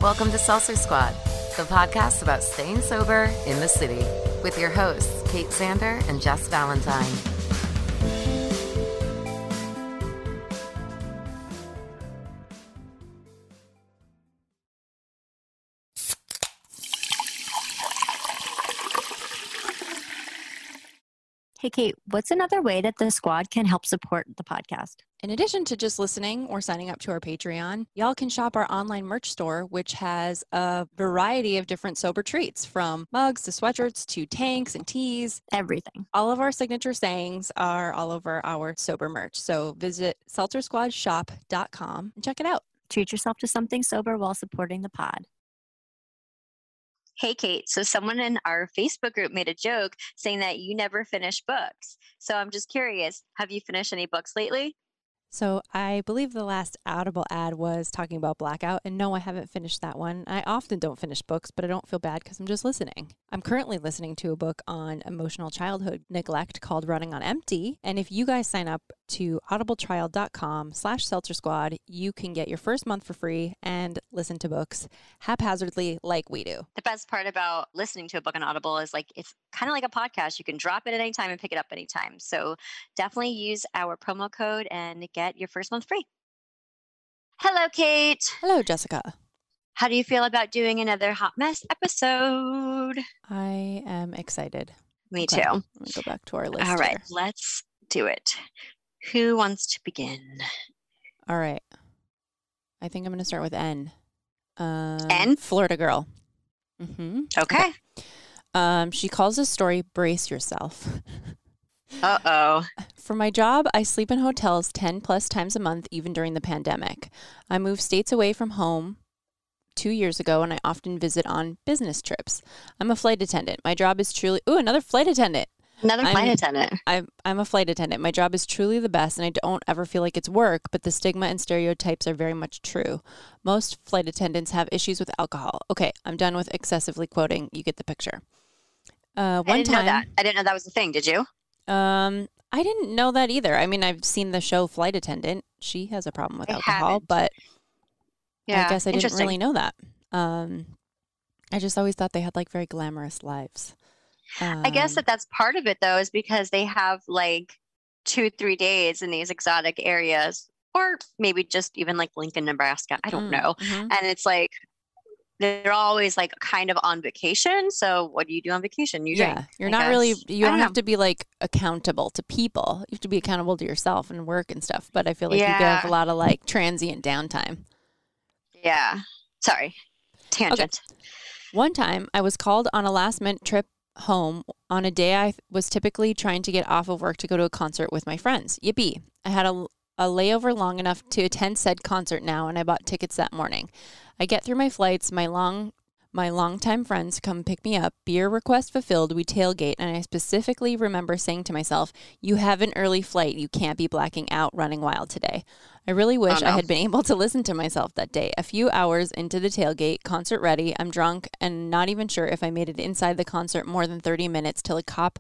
Welcome to Seltzer Squad, the podcast about staying sober in the city, with your hosts, Kate Sander and Jess Valentine. Hey, Kate, what's another way that the squad can help support the podcast? In addition to just listening or signing up to our Patreon, y'all can shop our online merch store, which has a variety of different sober treats, from mugs to sweatshirts to tanks and tees. Everything. All of our signature sayings are all over our sober merch. So visit seltzersquadshop.com and check it out. Treat yourself to something sober while supporting the pod. Hey, Kate. So someone in our Facebook group made a joke saying that you never finish books. So I'm just curious, have you finished any books lately? So I believe the last Audible ad was talking about Blackout, and no, I haven't finished that one. I often don't finish books, but I don't feel bad because I'm just listening. I'm currently listening to a book on emotional childhood neglect called Running on Empty, and if you guys sign up to audibletrial.com/seltzersquad, you can get your first month for free and listen to books haphazardly like we do. The best part about listening to a book on Audible is it's kind of like a podcast. You can drop it at any time and pick it up anytime. So definitely use our promo code and get your first month free. Hello, Kate. Hello, Jessica. How do you feel about doing another Hot Mess episode? I am excited. Me Okay, too. Let me go back to our list. All right, here. let's do it. Who wants to begin? All right. I think I'm going to start with N. N? Florida girl. Mm-hmm. Okay. She calls this story Brace Yourself. Uh-oh. For my job, I sleep in hotels 10 plus times a month, even during the pandemic. I moved states away from home 2 years ago, and I often visit on business trips. I'm a flight attendant. My job is truly... Ooh, another flight attendant. Another flight attendant. I'm a flight attendant. My job is truly the best, and I don't ever feel like it's work, but the stigma and stereotypes are very much true. Most flight attendants have issues with alcohol. Okay, I'm done with excessively quoting. You get the picture. I didn't know that. I didn't know that was the thing. Did you? I didn't know that either. I mean, I've seen the show Flight Attendant. She has a problem with alcohol, but I guess I didn't really know that. I just always thought they had very glamorous lives. I guess that's part of it, though, is because they have 2-3 days in these exotic areas, or maybe just even Lincoln, Nebraska. I don't know. Mm-hmm. And it's they're always kind of on vacation. So what do you do on vacation? You drink. You're not really, you don't have to be accountable to people. You have to be accountable to yourself and work and stuff. But I feel like you could have a lot of transient downtime. Yeah. Sorry. Tangent. Okay. One time I was called on a last minute trip home on a day I was typically trying to get off of work to go to a concert with my friends. Yippee. I had a layover long enough to attend said concert now, and I bought tickets that morning. I get through my flights, my longtime friends come pick me up, beer request fulfilled, we tailgate, and I specifically remember saying to myself, you have an early flight, you can't be blacking out running wild today. I really wish I had been able to listen to myself that day. A few hours into the tailgate, concert ready, I'm drunk and not even sure if I made it inside the concert more than 30 minutes till a cop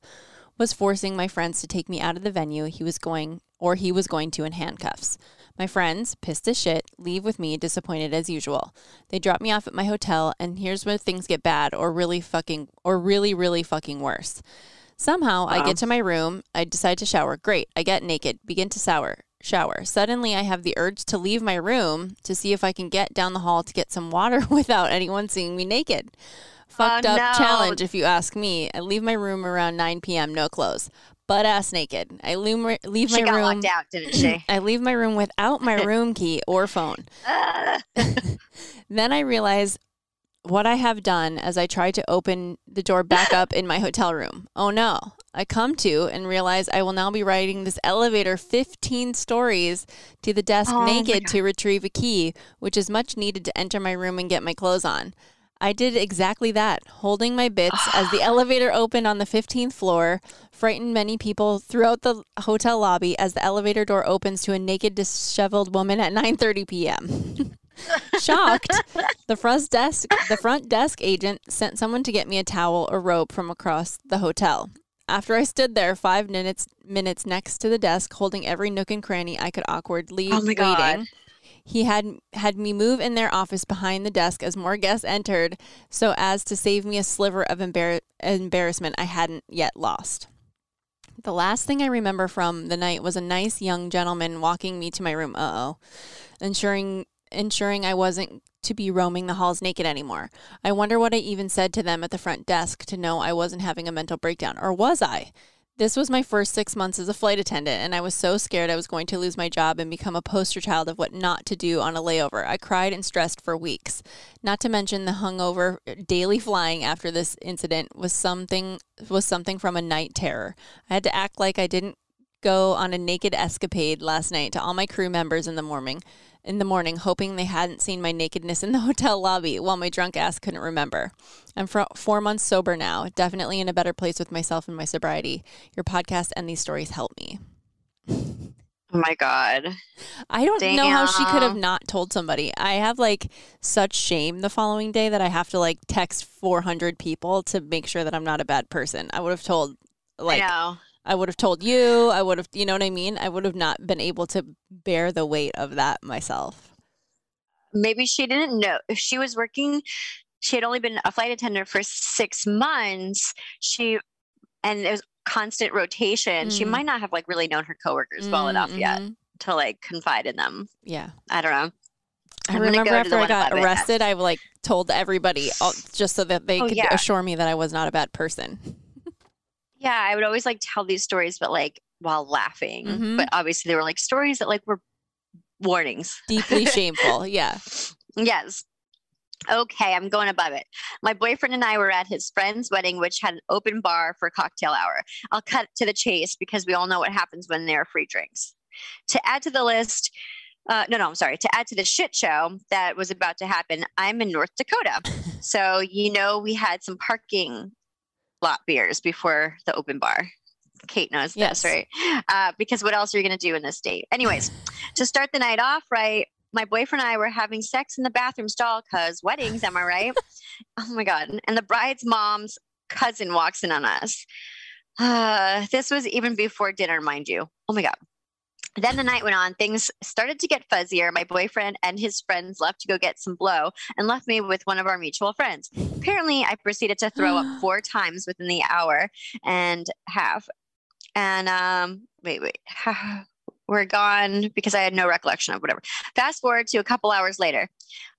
was forcing my friends to take me out of the venue. He was going to in handcuffs. My friends, pissed as shit, leave with me, disappointed as usual. They drop me off at my hotel, and here's where things get bad or really fucking worse. Somehow, I get to my room, I decide to shower. Great, I get naked, begin to shower. Suddenly, I have the urge to leave my room to see if I can get down the hall to get some water without anyone seeing me naked. Fucked up challenge, if you ask me. I leave my room around 9 p.m., no clothes. Butt ass naked. I leave my room. She got locked out, didn't she? I leave my room without my room key or phone. Then I realize what I have done as I try to open the door back up in my hotel room. Oh no. I come to and realize I will now be riding this elevator 15 stories to the desk naked to retrieve a key, which is much needed to enter my room and get my clothes on. I did exactly that, holding my bits as the elevator opened on the 15th floor, frightened many people throughout the hotel lobby as the elevator door opens to a naked, disheveled woman at 9:30 p.m. Shocked, the front desk agent sent someone to get me a towel or rope from across the hotel. After I stood there 5 minutes next to the desk, holding every nook and cranny I could awkwardly waiting, He had me move in their office behind the desk as more guests entered, so as to save me a sliver of embarrassment I hadn't yet lost. The last thing I remember from the night was a nice young gentleman walking me to my room, ensuring I wasn't to be roaming the halls naked anymore. I wonder what I even said to them at the front desk to know I wasn't having a mental breakdown. Or was I? This was my first 6 months as a flight attendant, and I was so scared I was going to lose my job and become a poster child of what not to do on a layover. I cried and stressed for weeks. Not to mention the hungover daily flying after this incident was something from a night terror. I had to act like I didn't go on a naked escapade last night to all my crew members in the morning, hoping they hadn't seen my nakedness in the hotel lobby while my drunk ass couldn't remember. I'm 4 months sober now, definitely in a better place with myself and my sobriety. Your podcast and these stories help me. Oh my God. I don't know how she could have not told somebody. I have like such shame the following day that I have to like text 400 people to make sure that I'm not a bad person. I would have told I would have told you. I would have, you know what I mean? I would have not been able to bear the weight of that myself. Maybe she didn't know. If she was working, she had only been a flight attendant for 6 months. And it was constant rotation. She might not have like really known her coworkers well enough yet to like confide in them. Yeah. I don't know. I remember after I got arrested, I like told everybody just so that they could assure me that I was not a bad person. Yeah, I would always like tell these stories, but like while laughing. But obviously they were like stories that like were warnings. Deeply shameful. Yeah. Yes. Okay, I'm going above it. My boyfriend and I were at his friend's wedding, which had an open bar for cocktail hour. I'll cut to the chase because we all know what happens when there are free drinks. To add to the list, to add to the shit show that was about to happen, I'm in North Dakota. So, we had some parking lot beers before the open bar. Kate knows this, right? Because what else are you going to do in this state? Anyways, to start the night off, right, my boyfriend and I were having sex in the bathroom stall because weddings, am I right? Oh my God. And the bride's mom's cousin walks in on us. This was even before dinner, mind you. Oh my God. Then the night went on. Things started to get fuzzier. My boyfriend and his friends left to go get some blow and left me with one of our mutual friends. Apparently, I proceeded to throw up 4 times within the hour and half. And we're gone because I had no recollection of whatever. Fast forward to a couple hours later.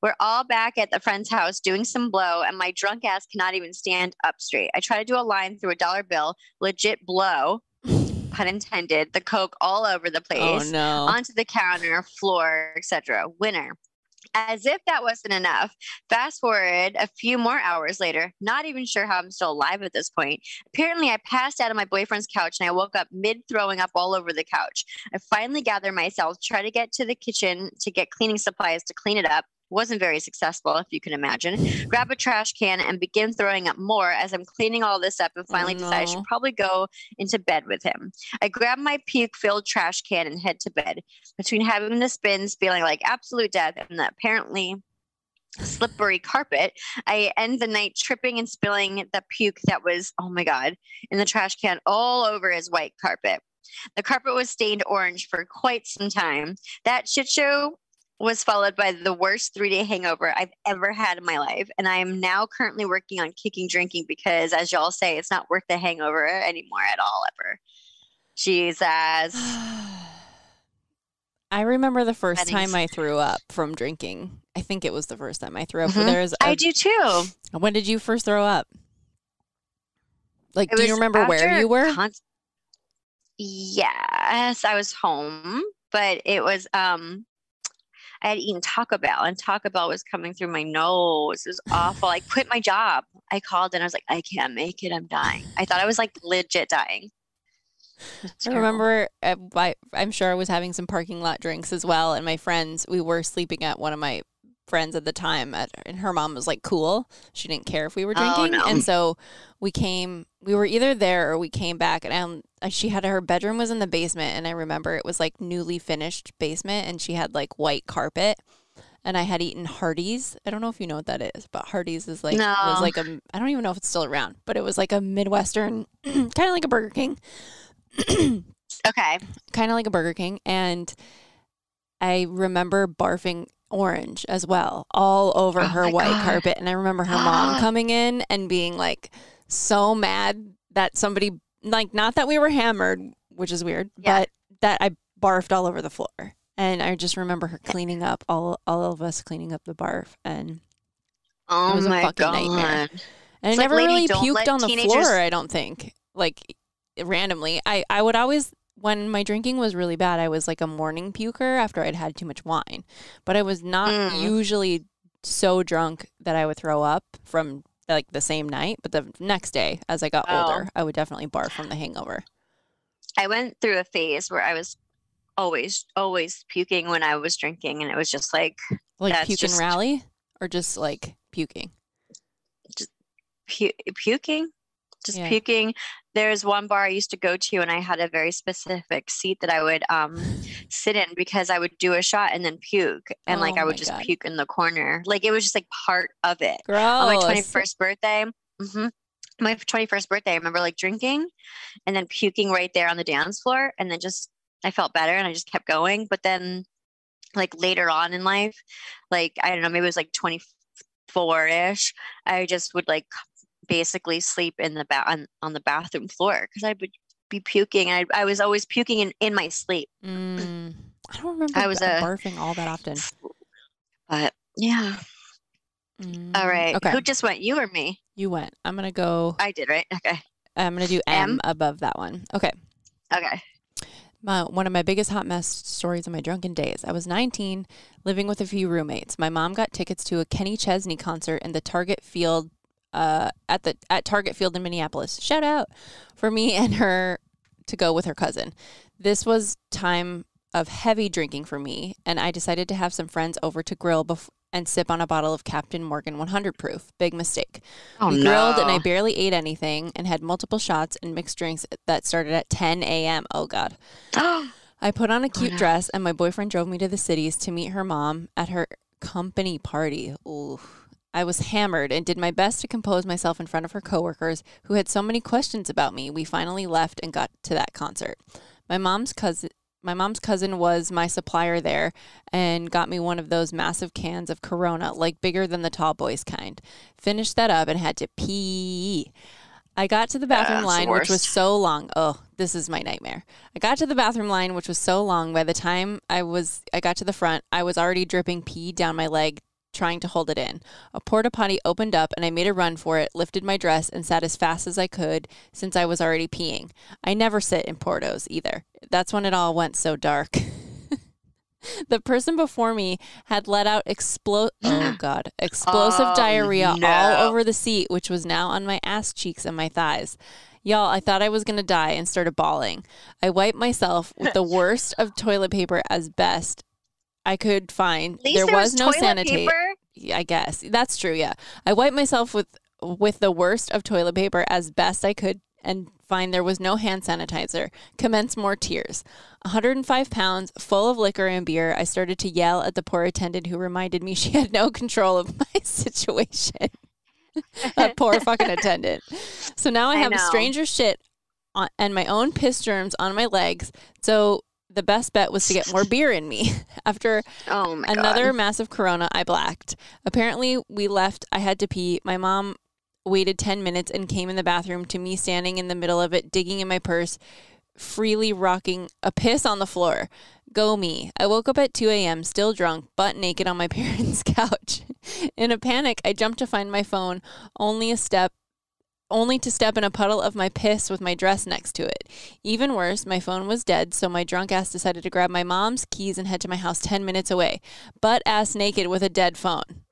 We're all back at the friend's house doing some blow, and my drunk ass cannot even stand up straight. I try to do a line through a $1 bill, legit blow. Pun intended, the coke all over the place, onto the counter, floor, etc. Winner. As if that wasn't enough, fast forward a few more hours later, not even sure how I'm still alive at this point. Apparently, I passed out on my boyfriend's couch and I woke up mid-throwing up all over the couch. I finally gathered myself, tried to get to the kitchen to get cleaning supplies to clean it up. Wasn't very successful, if you can imagine. Grab a trash can and begin throwing up more as I'm cleaning all this up and finally decide I should probably go into bed with him. I grab my puke-filled trash can and head to bed. Between having the spins, feeling like absolute death, and the apparently slippery carpet, I end the night tripping and spilling the puke that was, oh my God, in the trash can all over his white carpet. The carpet was stained orange for quite some time. That shit show was followed by the worst 3-day hangover I've ever had in my life. And I am now currently working on kicking drinking because, as y'all say, it's not worth the hangover anymore at all, ever. Jesus. I remember the first time I threw up from drinking. I think it was the first time I threw up. I do too. When did you first throw up? Like, do you remember where you were? Yes, I was home, but it was, I had eaten Taco Bell and Taco Bell was coming through my nose. It was awful. I quit my job. I called and I was like, I can't make it. I'm dying. I thought I was like legit dying. I remember, I'm sure I was having some parking lot drinks as well. And my friends, we were sleeping at one of my friends at the time, and her mom was like cool. She didn't care if we were drinking. And so we were either there or we came back, and she had her bedroom was in the basement. And I remember it was like newly finished basement, and she had like white carpet. And I had eaten Hardee's. I don't know if you know what that is, but Hardee's is like, was like I don't even know if it's still around, but it was like a Midwestern, kind of like a Burger King. Okay. Kind of like a Burger King. And I remember barfing orange as well all over her white carpet. And I remember her mom coming in and being like so mad that somebody, like, not that we were hammered, which is weird, but that I barfed all over the floor. And I just remember her cleaning up, all of us cleaning up the barf. And it was a fucking nightmare. And I never really puked on the floor, I don't think. Like, randomly. I would always, when my drinking was really bad, I was like a morning puker after I'd had too much wine. But I was not usually so drunk that I would throw up from like the same night. But the next day, as I got older, I would definitely barf from the hangover. I went through a phase where I was always puking when I was drinking. And it was just like puke and rally, or just like puking? Just puking. Just puking. There's one bar I used to go to, and I had a very specific seat that I would sit in, because I would do a shot and then puke, and I would just puke in the corner. Like, it was just like part of it. Gross. On my 21st birthday, my 21st birthday, I remember like drinking and then puking right there on the dance floor, and then just I felt better and I just kept going. But then, like, later on in life, like, I don't know, maybe it was like 24-ish, I just would like basically sleep in the on the bathroom floor, because I would be puking. I was always puking in my sleep. I don't remember barfing all that often. But yeah. All right. Okay. Who just went? You or me? You went. I'm gonna go. I did, right? Okay. I'm gonna do M above that one. Okay. Okay. One of my biggest hot mess stories of my drunken days. I was 19, living with a few roommates. My mom got tickets to a Kenny Chesney concert in the Target Field. At Target Field in Minneapolis. Shout out for me and her to go with her cousin. This was time of heavy drinking for me, and I decided to have some friends over to grill and sip on a bottle of Captain Morgan 100 proof. Big mistake. We grilled, and I barely ate anything and had multiple shots and mixed drinks that started at 10 a.m. Oh, God. I put on a cute dress, and my boyfriend drove me to the cities to meet her mom at her company party. Ooh. I was hammered and did my best to compose myself in front of her coworkers who had so many questions about me. We finally left and got to that concert. My mom's cousin was my supplier there and got me one of those massive cans of Corona, like bigger than the tall boys kind. Finished that up and had to pee. I got to the bathroom line, which was so long. Oh, this is my nightmare. I got to the bathroom line, which was so long. By the time I got to the front, I was already dripping pee down my leg, trying to hold it in. A porta potty opened up and I made a run for it, lifted my dress, and sat as fast as I could since I was already peeing. I never sit in portos either. That's when it all went so dark. The person before me had let out explosive diarrhea all over the seat, which was now on my ass cheeks and my thighs. Y'all, I thought I was going to die and started bawling. I wiped myself with the worst of toilet paper as best I could find. There was no sanitizer. Yeah, I guess that's true. Yeah, I wiped myself with the worst of toilet paper as best I could and find there was no hand sanitizer. Commence more tears. 105 pounds, full of liquor and beer. I started to yell at the poor attendant who reminded me she had no control of my situation. That poor fucking attendant. So now I have stranger shit and my own piss germs on my legs. So the best bet was to get more beer in me. After another massive Corona, I blacked. Apparently, we left. I had to pee. My mom waited 10 minutes and came in the bathroom to me standing in the middle of it, digging in my purse, freely rocking a piss on the floor. Go me. I woke up at 2 a.m., still drunk, butt naked on my parents' couch. In a panic, I jumped to find my phone, only to step in a puddle of my piss with my dress next to it. Even worse, my phone was dead, so my drunk ass decided to grab my mom's keys and head to my house 10 minutes away, butt ass naked with a dead phone.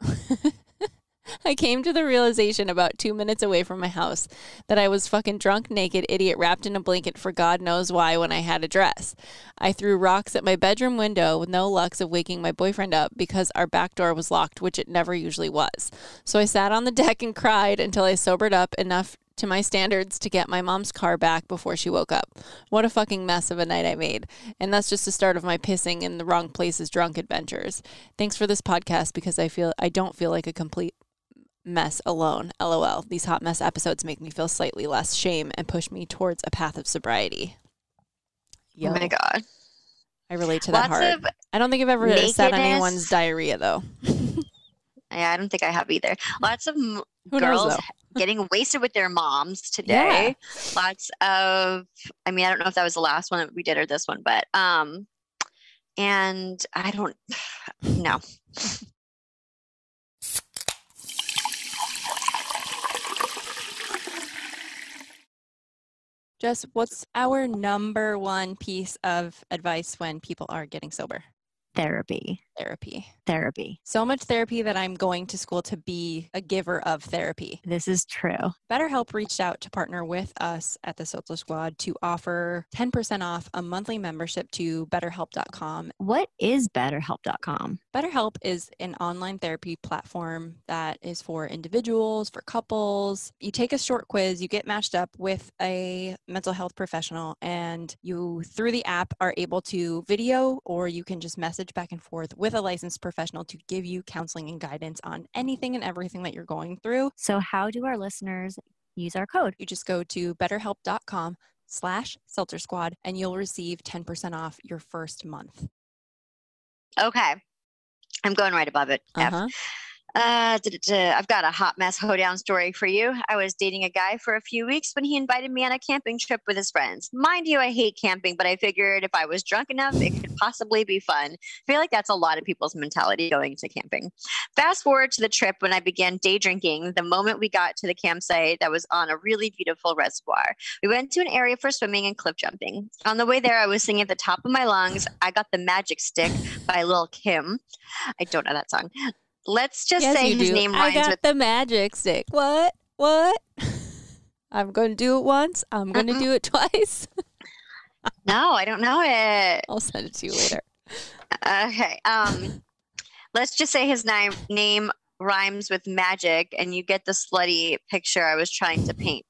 I came to the realization about 2 minutes away from my house that I was fucking drunk, naked, idiot, wrapped in a blanket for God knows why when I had a dress. I threw rocks at my bedroom window with no luck of waking my boyfriend up because our back door was locked, which it never usually was. So I sat on the deck and cried until I sobered up enough to my standards to get my mom's car back before she woke up. What a fucking mess of a night I made. And that's just the start of my pissing in the wrong places drunk adventures. Thanks for this podcast because I don't feel like a complete mess alone. LOL. These hot mess episodes make me feel slightly less shame and push me towards a path of sobriety. Yo. Oh my God. I relate to that Lots hard. of I don't think I've ever sat on anyone's nakedness. diarrhea though. Yeah, I don't think I have either. Lots of Who knows girls though? getting wasted with their moms Yeah. today. Lots of, I mean, I don't know if that was the last one that we did or this one, but, and I don't know. Jess, what's our number one piece of advice when people are getting sober? Therapy. Therapy. So much therapy that I'm going to school to be a giver of therapy. This is true. BetterHelp reached out to partner with us at the Seltzer Squad to offer 10% off a monthly membership to BetterHelp.com. What is BetterHelp.com? BetterHelp is an online therapy platform that is for individuals, for couples. You take a short quiz, you get matched up with a mental health professional, and you, through the app, are able to video, or you can just message back and forth with a licensed professional to give you counseling and guidance on anything and everything that you're going through. So how do our listeners use our code? You just go to betterhelp.com/seltzersquad and you'll receive 10% off your first month. Okay. I'm going right above it. Uh-huh. I've got a hot mess hoedown story for you. I was dating a guy for a few weeks when he invited me on a camping trip with his friends. Mind you, I hate camping, but I figured if I was drunk enough, it could possibly be fun. I feel like that's a lot of people's mentality going to camping. Fast forward to the trip when I began day drinking the moment we got to the campsite that was on a really beautiful reservoir. We went to an area for swimming and cliff jumping. On the way there, I was singing at the top of my lungs, "I Got the Magic Stick" by Lil' Kim. I don't know that song. Let's just say his name rhymes I got with the magic stick. What? I'm going to do it once. I'm going to do it twice. No, I don't know it. I'll send it to you later. Okay. Let's just say his name rhymes with magic, and you get the slutty picture I was trying to paint.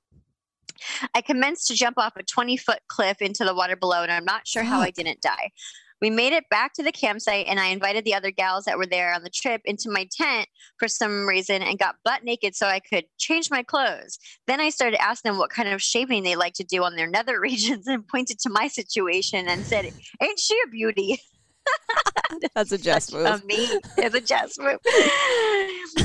I commenced to jump off a 20-foot cliff into the water below, and I'm not sure how I didn't die. We made it back to the campsite, and I invited the other gals that were there on the trip into my tent for some reason and got butt naked so I could change my clothes. Then I started asking them what kind of shaving they like to do on their nether regions and pointed to my situation and said, "Ain't she a beauty?" That's a Jess move. It's a Jess move.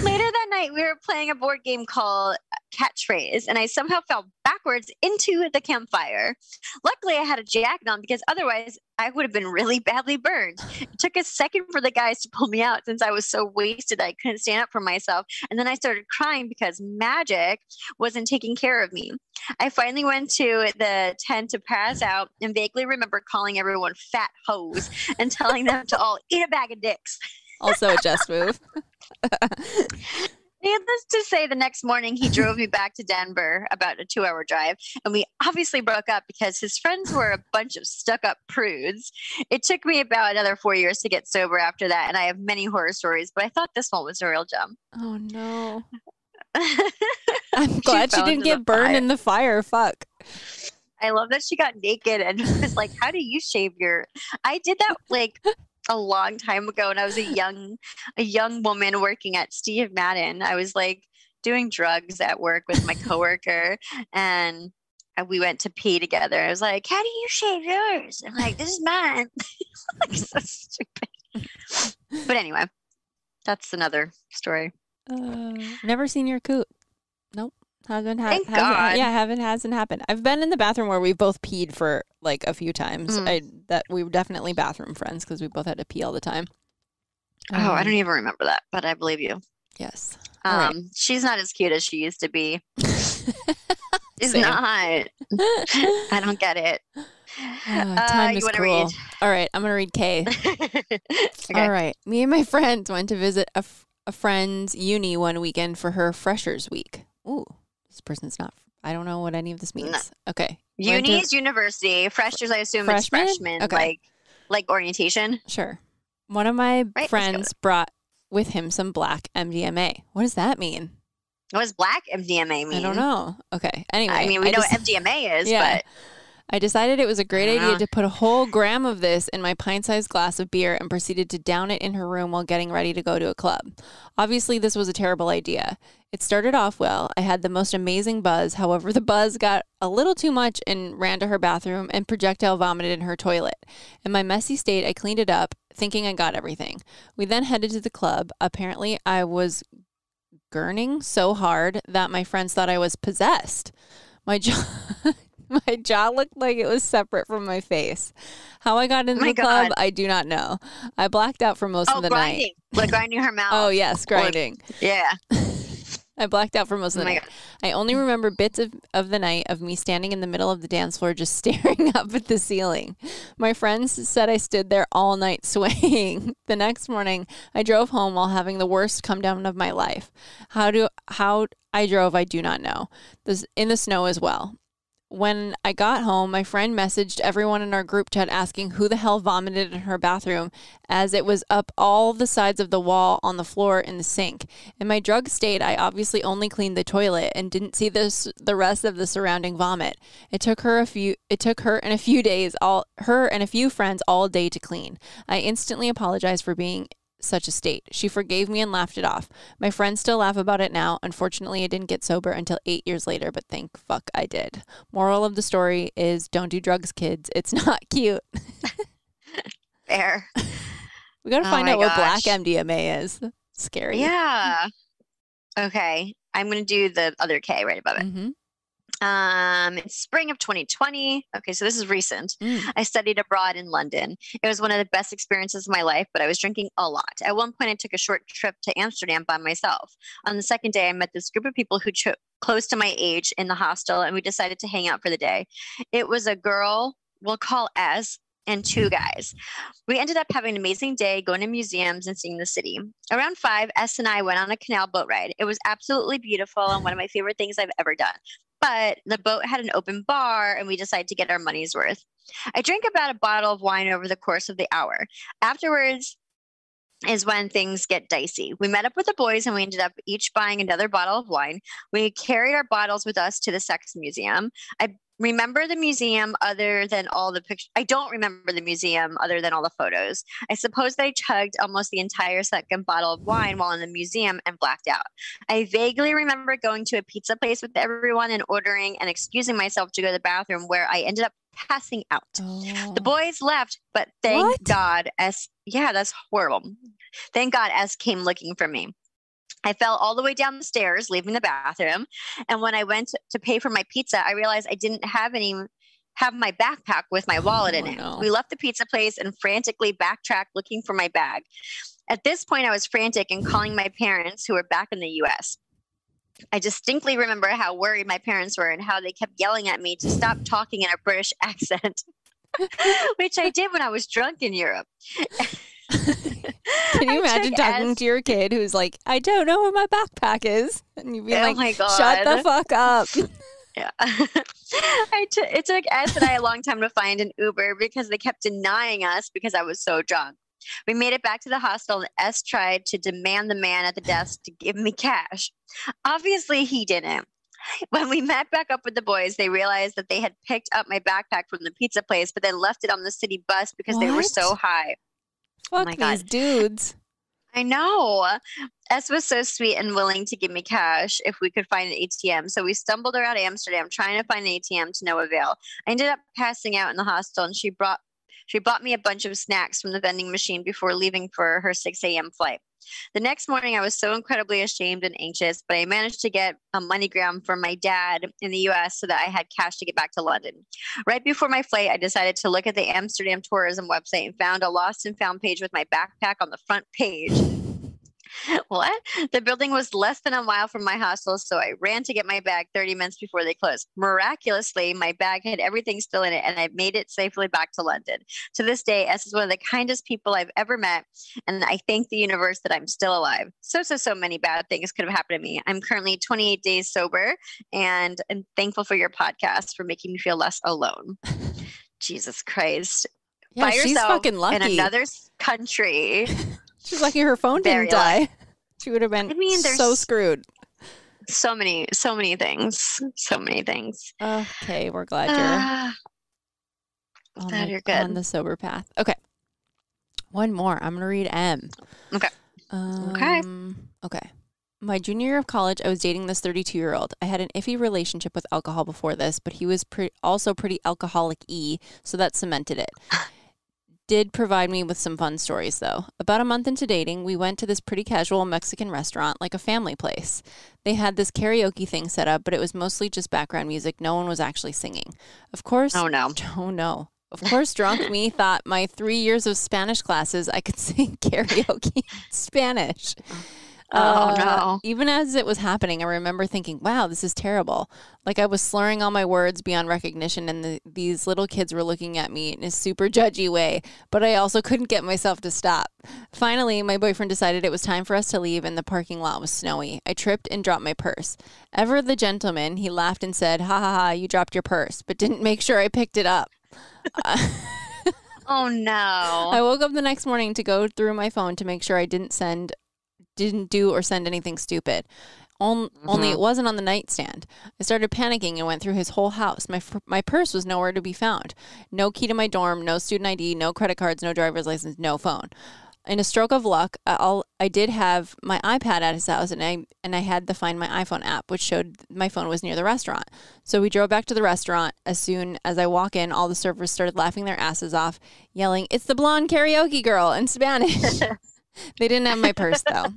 Later that night, we were playing a board game called Catchphrase, and I somehow fell backwards into the campfire. Luckily, I had a jacket on because otherwise I would have been really badly burned. It took a second for the guys to pull me out since I was so wasted I couldn't stand up for myself. And then I started crying because magic wasn't taking care of me. I finally went to the tent to pass out and vaguely remember calling everyone fat hoes and telling them to all eat a bag of dicks. Also a Jess move. Needless to say, the next morning he drove me back to Denver, about a 2-hour drive, and we obviously broke up because his friends were a bunch of stuck-up prudes. It took me about another 4 years to get sober after that, and I have many horror stories, but I thought this one was a real gem. Oh, no. I'm glad she didn't get burned in the fire. Fuck. I love that she got naked and was like, "How do you shave your..." I did that like a long time ago, and I was a young woman working at Steve Madden. I was like doing drugs at work with my coworker, and we went to pee together. I was like, "How do you shave yours?" I'm like, "This is mine." Like, so stupid. But anyway, that's another story. Never seen your coot. Nope. Hasn't Thank God. Hasn't happened. I've been in the bathroom where we've both peed for like a few times. We were definitely bathroom friends because we both had to pee all the time. Oh, I don't even remember that, but I believe you. Yes. Right. She's not as cute as she used to be. She's not. I don't get it. Time is cruel. Read? All right, I'm gonna read K. Okay. All right. Me and my friends went to visit a friend's uni one weekend for her freshers week. Ooh. This person's not. I don't know what any of this means. No. Okay. Uni is university. Freshers, I assume it's freshmen. Okay. Like orientation. Sure. One of my friends brought with him some black MDMA. What does that mean? What does black MDMA mean? I don't know. Okay. Anyway. I mean, we know what MDMA is, but. I decided it was a great idea to put a whole gram of this in my pint-sized glass of beer and proceeded to down it in her room while getting ready to go to a club. Obviously, this was a terrible idea. It started off well. I had the most amazing buzz. However, the buzz got a little too much and ran to her bathroom and projectile vomited in her toilet. In my messy state, I cleaned it up, thinking I got everything. We then headed to the club. Apparently, I was gurning so hard that my friends thought I was possessed. My jaw looked like it was separate from my face. How I got into the club, I do not know. I blacked out for most of the night. Like grinding her mouth. Oh, yes, grinding. Yeah. I blacked out for most of the night. God. I only remember bits of the night of me standing in the middle of the dance floor just staring up at the ceiling. My friends said I stood there all night swaying. The next morning, I drove home while having the worst come down of my life. How I drove, I do not know. In the snow as well. When I got home, my friend messaged everyone in our group chat asking who the hell vomited in her bathroom, as it was up all the sides of the wall, on the floor, in the sink. In my drug state, I obviously only cleaned the toilet and didn't see the rest of the surrounding vomit. It took her and a few friends all day to clean. I instantly apologized for being such a state. She forgave me and laughed it off. My friends still laugh about it now. Unfortunately, I didn't get sober until 8 years later, but thank fuck I did. Moral of the story is don't do drugs, kids. It's not cute. Fair. We got to find out what black MDMA is. Scary. Yeah. Okay. I'm going to do the other K right above it. Mm-hmm. It's spring of 2020. Okay, so this is recent. I studied abroad in London. It was one of the best experiences of my life, but I was drinking a lot. At one point, I took a short trip to Amsterdam by myself. On the second day, I met this group of people who close to my age in the hostel, and we decided to hang out for the day. It was a girl we'll call S, and 2 guys. We ended up having an amazing day going to museums and seeing the city. Around 5, S and I went on a canal boat ride. It was absolutely beautiful and one of my favorite things I've ever done. But the boat had an open bar and we decided to get our money's worth. I drank about a bottle of wine over the course of the hour. Afterwards is when things get dicey. We met up with the boys and we ended up each buying another bottle of wine. We carried our bottles with us to the sex museum. I remember the museum other than all the pictures. I don't remember the museum other than all the photos. I suppose that I chugged almost the entire second bottle of wine while in the museum and blacked out. I vaguely remember going to a pizza place with everyone and ordering and excusing myself to go to the bathroom, where I ended up passing out. Oh. The boys left, but thank God that's horrible. Thank God S came looking for me. I fell all the way down the stairs, leaving the bathroom. And when I went to pay for my pizza, I realized I didn't have my backpack with my wallet in it. No. We left the pizza place and frantically backtracked looking for my bag. At this point, I was frantic and calling my parents, who were back in the U.S. I distinctly remember how worried my parents were and how they kept yelling at me to stop talking in a British accent, which I did when I was drunk in Europe. Can you imagine talking to your kid who's like, I don't know where my backpack is? And you'd be like, shut the fuck up. Yeah. It took S and I a long time to find an Uber because they kept denying us because I was so drunk. We made it back to the hostel and S tried to demand the man at the desk to give me cash. Obviously, he didn't. When we met back up with the boys, they realized that they had picked up my backpack from the pizza place, but then left it on the city bus because they were so high. Fuck these dudes. I know. S was so sweet and willing to give me cash if we could find an ATM. So we stumbled around Amsterdam trying to find an ATM to no avail. I ended up passing out in the hostel, and she bought me a bunch of snacks from the vending machine before leaving for her 6 a.m. flight. The next morning, I was so incredibly ashamed and anxious, but I managed to get a MoneyGram from my dad in the U.S. so that I had cash to get back to London. Right before my flight, I decided to look at the Amsterdam tourism website and found a lost and found page with my backpack on the front page. What? The building was less than a mile from my hostel, so I ran to get my bag 30 minutes before they closed. Miraculously, my bag had everything still in it, and I made it safely back to London. To this day, S is one of the kindest people I've ever met, and I thank the universe that I'm still alive. So many bad things could have happened to me. I'm currently 28 days sober, and I'm thankful for your podcast for making me feel less alone. Jesus Christ. Yeah, By she's yourself fucking lucky. In another country. She's lucky her phone didn't die. She would have been so screwed. So many things. So many things. Okay, we're glad you're Glad you're good. On the sober path. Okay. One more. I'm going to read M. Okay. Okay. My junior year of college, I was dating this 32-year-old. I had an iffy relationship with alcohol before this, but he was also pretty alcoholic-y, so that cemented it. Did provide me with some fun stories, though. About a month into dating, we went to this pretty casual Mexican restaurant, like a family place. They had this karaoke thing set up, but it was mostly just background music. No one was actually singing. Of course. Oh, no. Oh, no. Of course, drunk me thought my 3 years of Spanish classes, I could sing karaoke in Spanish. Oh, no. Even as it was happening, I remember thinking, wow, this is terrible. Like I was slurring all my words beyond recognition, and these little kids were looking at me in a super judgy way, but I also couldn't get myself to stop. Finally, my boyfriend decided it was time for us to leave, and the parking lot was snowy. I tripped and dropped my purse. Ever the gentleman, he laughed and said, ha ha ha, you dropped your purse, but didn't make sure I picked it up. Oh, no. I woke up the next morning to go through my phone to make sure I didn't do or send anything stupid. Only it wasn't on the nightstand. I started panicking and went through his whole house. My purse was nowhere to be found. No key to my dorm, no student ID, no credit cards, no driver's license, no phone. In a stroke of luck, I did have my iPad at his house, and I had the Find My iPhone app, which showed my phone was near the restaurant. So we drove back to the restaurant. As soon as I walk in, all the servers started laughing their asses off, yelling, "It's the blonde karaoke girl," in Spanish. They didn't have my purse, though.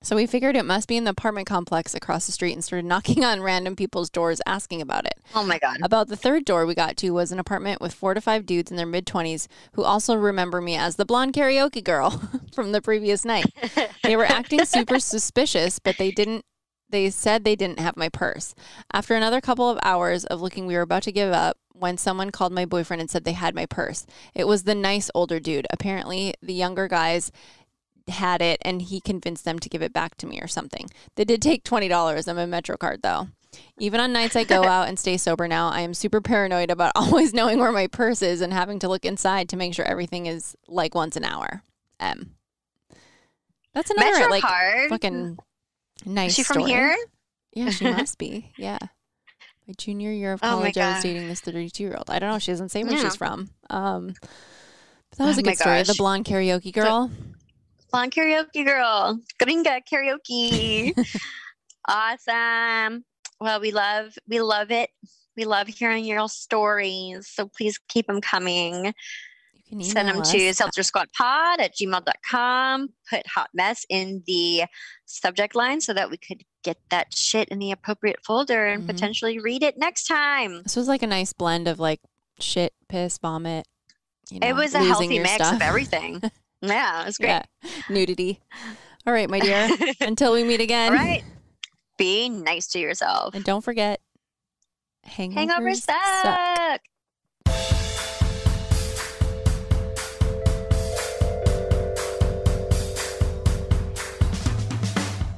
So we figured it must be in the apartment complex across the street and started knocking on random people's doors asking about it. Oh, my God. About the third door we got to was an apartment with 4 to 5 dudes in their mid-20s who also remember me as the blonde karaoke girl from the previous night. They were acting super suspicious, but they said they didn't have my purse. After another couple of hours of looking, we were about to give up when someone called my boyfriend and said they had my purse. It was the nice older dude. Apparently, the younger guys had it, and he convinced them to give it back to me or something. They did take $20 on my Metro card, though. Even on nights I go out and stay sober now, I am super paranoid about always knowing where my purse is and having to look inside to make sure everything is like once an hour. That's another Metro like card? fucking nice Is she story. from here? Yeah, she must be. Yeah. My junior year of college, I was dating this 32-year-old. I don't know. She doesn't say where she's from. But that was a good story. The blonde karaoke girl. Blonde karaoke girl. Gringa karaoke. Awesome. Well, we love it. We love hearing your stories. So please keep them coming. You can send them to seltzersquadpod@gmail.com. Put hot mess in the subject line so that we could get that shit in the appropriate folder and potentially read it next time. This was like a nice blend of like shit, piss, vomit. You know, it was a healthy mix of everything. Yeah, it was great. Yeah. Nudity. All right, my dear. Until we meet again. All right. Be nice to yourself. And don't forget, hangovers suck.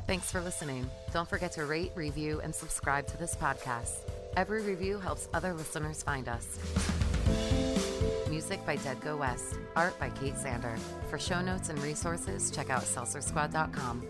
Thanks for listening. Don't forget to rate, review, and subscribe to this podcast. Every review helps other listeners find us. Music by Dead Go West. Art by Kate Sander. For show notes and resources, check out seltzersquad.com.